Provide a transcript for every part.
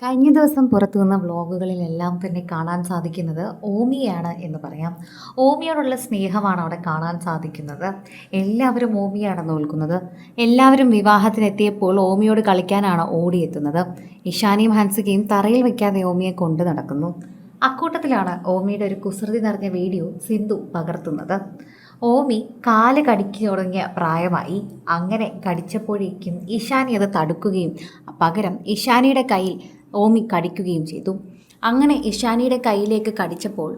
കഴിഞ്ഞ ദിവസം പുറത്തുവന്ന വ്ളോഗുകളിലെല്ലാം തന്നെ കാണാൻ സാധിക്കുന്നത് ഓമിയാണ് എന്ന് പറയാം. ഓമിയോടുള്ള സ്നേഹമാണ് അവിടെ കാണാൻ സാധിക്കുന്നത്. എല്ലാവരും ഓമിയാണ് നോൽക്കുന്നത്. എല്ലാവരും വിവാഹത്തിനെത്തിയപ്പോൾ ഓമിയോട് കളിക്കാനാണ് ഓടിയെത്തുന്നത്. ഇഷാനിയും ഹൻസികയും തറയിൽ വയ്ക്കാതെ ഓമിയെ കൊണ്ടു നടക്കുന്നു. അക്കൂട്ടത്തിലാണ് ഓമിയുടെ ഒരു കുസൃതി നിറഞ്ഞ വീഡിയോ സിന്ധു പകർത്തുന്നത്. ഓമി കാല് കടിച്ചു തുടങ്ങിയ പ്രായമായി. അങ്ങനെ കടിച്ചപ്പോഴേക്കും ഇഷാനി അത് തടുക്കുകയും പകരം ഇഷാനിയുടെ കയ്യിൽ ഓമി കടിക്കുകയും ചെയ്തു. അങ്ങനെ ഇഷാനിയുടെ കയ്യിലേക്ക് കടിച്ചപ്പോൾ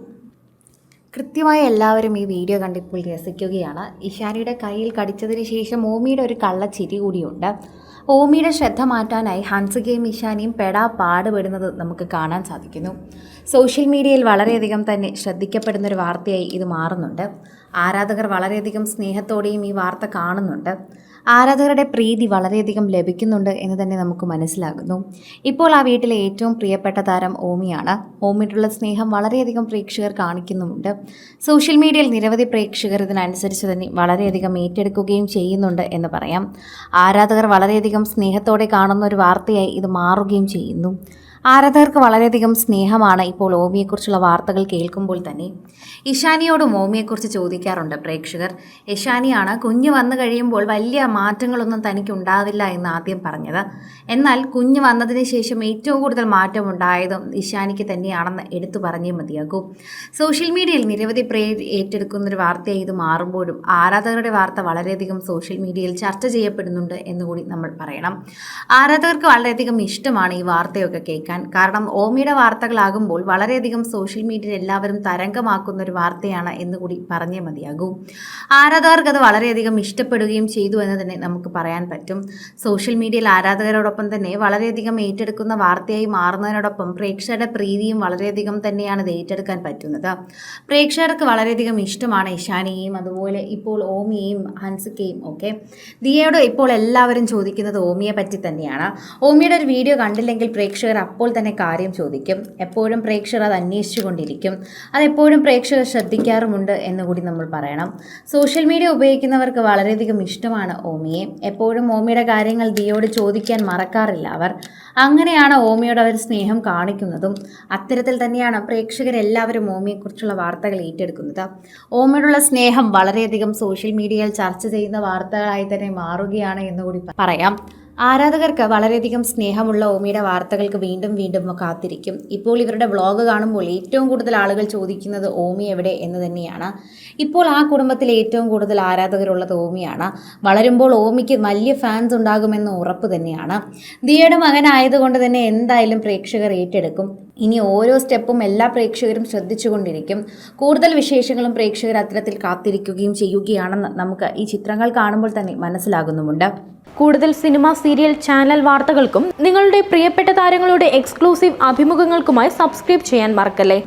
കൃത്യമായി എല്ലാവരും ഈ വീഡിയോ കണ്ടിപ്പോൾ രസിക്കുകയാണ്. ഇഷാനിയുടെ കയ്യിൽ കടിച്ചതിന് ശേഷം ഓമിയുടെ ഒരു കള്ളച്ചിരി കൂടിയുണ്ട്. ഓമിയുടെ ശ്രദ്ധ മാറ്റാനായി ഹൻസികയും ഇഷാനിയും പാടുപെടുന്നത് നമുക്ക് കാണാൻ സാധിക്കുന്നു. സോഷ്യൽ മീഡിയയിൽ വളരെയധികം തന്നെ ശ്രദ്ധിക്കപ്പെടുന്നൊരു വാർത്തയായി ഇത് മാറുന്നുണ്ട്. ആരാധകർ വളരെയധികം സ്നേഹത്തോടെയും ഈ വാർത്ത കാണുന്നുണ്ട്. ആരാധകരുടെ പ്രീതി വളരെയധികം ലഭിക്കുന്നുണ്ട് എന്ന് തന്നെ നമുക്ക് മനസ്സിലാകുന്നു. ഇപ്പോൾ ആ വീട്ടിലെ ഏറ്റവും പ്രിയപ്പെട്ട താരം ഓമിയാണ്. ഓമിയോടുള്ള സ്നേഹം വളരെയധികം പ്രേക്ഷകർ കാണിക്കുന്നുമുണ്ട്. സോഷ്യൽ മീഡിയയിൽ നിരവധി പ്രേക്ഷകർ ഇതിനനുസരിച്ച് തന്നെ വളരെയധികം ഏറ്റെടുക്കുകയും ചെയ്യുന്നുണ്ട് എന്ന് പറയാം. ആരാധകർ വളരെയധികം സ്നേഹത്തോടെ കാണുന്ന ഒരു വാർത്തയായി ഇത് മാറുകയും ചെയ്യുന്നു. ആരാധകർക്ക് വളരെയധികം സ്നേഹമാണ് ഇപ്പോൾ ഓമിയെക്കുറിച്ചുള്ള വാർത്തകൾ കേൾക്കുമ്പോൾ തന്നെ. ഇഷാനിയോടും ഓമിയെക്കുറിച്ച് ചോദിക്കാറുണ്ട് പ്രേക്ഷകർ. ഇഷാനിയാണ് കുഞ്ഞ് വന്നു കഴിയുമ്പോൾ വലിയ മാറ്റങ്ങളൊന്നും തനിക്ക് ഉണ്ടാവില്ല എന്ന് ആദ്യം പറഞ്ഞത്. എന്നാൽ കുഞ്ഞ് വന്നതിന് ശേഷം ഏറ്റവും കൂടുതൽ മാറ്റം ഉണ്ടായതും ഇഷാനിക്ക് തന്നെയാണെന്ന് എടുത്തു പറഞ്ഞേ മതിയാകൂ. സോഷ്യൽ മീഡിയയിൽ നിരവധി പേർ ഏറ്റെടുക്കുന്നൊരു വാർത്തയായി ഇത് മാറുമ്പോഴും ആരാധകരുടെ വാർത്ത വളരെയധികം സോഷ്യൽ മീഡിയയിൽ ചർച്ച ചെയ്യപ്പെടുന്നുണ്ട് എന്നുകൂടി നമ്മൾ പറയണം. ആരാധകർക്ക് വളരെയധികം ഇഷ്ടമാണ് ഈ വാർത്തയൊക്കെ കേൾക്കാൻ. കാരണം ഓമിയുടെ വാർത്തകളാകുമ്പോൾ വളരെയധികം സോഷ്യൽ മീഡിയയിൽ എല്ലാവരും തരംഗമാക്കുന്ന ഒരു വാർത്തയാണ് എന്നുകൂടി പറഞ്ഞേ മതിയാകൂ. ആരാധകർക്ക് അത് വളരെയധികം ഇഷ്ടപ്പെടുകയും ചെയ്തു എന്ന് തന്നെ നമുക്ക് പറയാൻ പറ്റും. സോഷ്യൽ മീഡിയയിൽ ആരാധകരോടൊപ്പം തന്നെ വളരെയധികം ഏറ്റെടുക്കുന്ന വാർത്തയായി മാറുന്നതിനോടൊപ്പം പ്രേക്ഷകരുടെ പ്രീതിയും വളരെയധികം തന്നെയാണ് ഇത് ഏറ്റെടുക്കാൻ പറ്റുന്നത്. പ്രേക്ഷകർക്ക് വളരെയധികം ഇഷ്ടമാണ് ഇഷാനിയെയും അതുപോലെ ഇപ്പോൾ ഓമിയെയും ഹൻസികയും ഒക്കെ. ദിയയോട് ഇപ്പോൾ എല്ലാവരും ചോദിക്കുന്നത് ഓമിയെ പറ്റി തന്നെയാണ്. ഓമിയുടെ ഒരു വീഡിയോ കണ്ടില്ലെങ്കിൽ പ്രേക്ഷകർ അപ്പോൾ തന്നെ കാര്യം ചോദിക്കും. എപ്പോഴും പ്രേക്ഷകർ അത് അന്വേഷിച്ചു കൊണ്ടിരിക്കും. അതെപ്പോഴും പ്രേക്ഷകർ ശ്രദ്ധിക്കാറുമുണ്ട് എന്നുകൂടി നമ്മൾ പറയണം. സോഷ്യൽ മീഡിയ ഉപയോഗിക്കുന്നവർക്ക് വളരെയധികം ഇഷ്ടമാണ് ഓമിയെ. എപ്പോഴും ഓമിയുടെ കാര്യങ്ങൾ ദിയോട് ചോദിക്കാൻ മറക്കാറില്ല അവർ. അങ്ങനെയാണ് ഓമിയോട് അവർ സ്നേഹം കാണിക്കുന്നതും. അത്തരത്തിൽ തന്നെയാണ് പ്രേക്ഷകരെല്ലാവരും ഓമിയെക്കുറിച്ചുള്ള വാർത്തകൾ ഏറ്റെടുക്കുന്നത്. ഓമിയോടുള്ള സ്നേഹം വളരെയധികം സോഷ്യൽ മീഡിയയിൽ ചർച്ച ചെയ്യുന്ന വാർത്തകളായി തന്നെ മാറുകയാണ് എന്നുകൂടി പറയാം. ആരാധകർക്ക് വളരെയധികം സ്നേഹമുള്ള ഓമിയുടെ വാർത്തകൾക്ക് വീണ്ടും വീണ്ടും കാത്തിരിക്കും. ഇപ്പോൾ ഇവരുടെ വ്ളോഗ് കാണുമ്പോൾ ഏറ്റവും കൂടുതൽ ആളുകൾ ചോദിക്കുന്നത് ഓമി എവിടെ എന്ന് തന്നെയാണ്. ഇപ്പോൾ ആ കുടുംബത്തിൽ ഏറ്റവും കൂടുതൽ ആരാധകരുള്ളത് ഓമിയാണ്. വളരുമ്പോൾ ഓമിക്ക് വലിയ ഫാൻസ് ഉണ്ടാകുമെന്ന് ഉറപ്പ് തന്നെയാണ്. ദിയയുടെ മകനായതുകൊണ്ട് തന്നെ എന്തായാലും പ്രേക്ഷകർ ഏറ്റെടുക്കും. ഇനി ഓരോ സ്റ്റെപ്പും എല്ലാ പ്രേക്ഷകരും ശ്രദ്ധിച്ചുകൊണ്ടിരിക്കും. കൂടുതൽ വിശേഷങ്ങളും പ്രേക്ഷകർ അത്തരത്തിൽ കാത്തിരിക്കുകയും ചെയ്യുകയാണെന്ന് നമുക്ക് ഈ ചിത്രങ്ങൾ കാണുമ്പോൾ തന്നെ മനസ്സിലാകുന്നുമുണ്ട്. കൂടുതൽ സിനിമ, സീരിയൽ, ചാനൽ വാർത്തകൾക്കും നിങ്ങളുടെ പ്രിയപ്പെട്ട താരങ്ങളുടെ എക്സ്ക്ലൂസീവ് അഭിമുഖങ്ങൾക്കുമായി സബ്സ്ക്രൈബ് ചെയ്യാൻ മറക്കല്ലേ.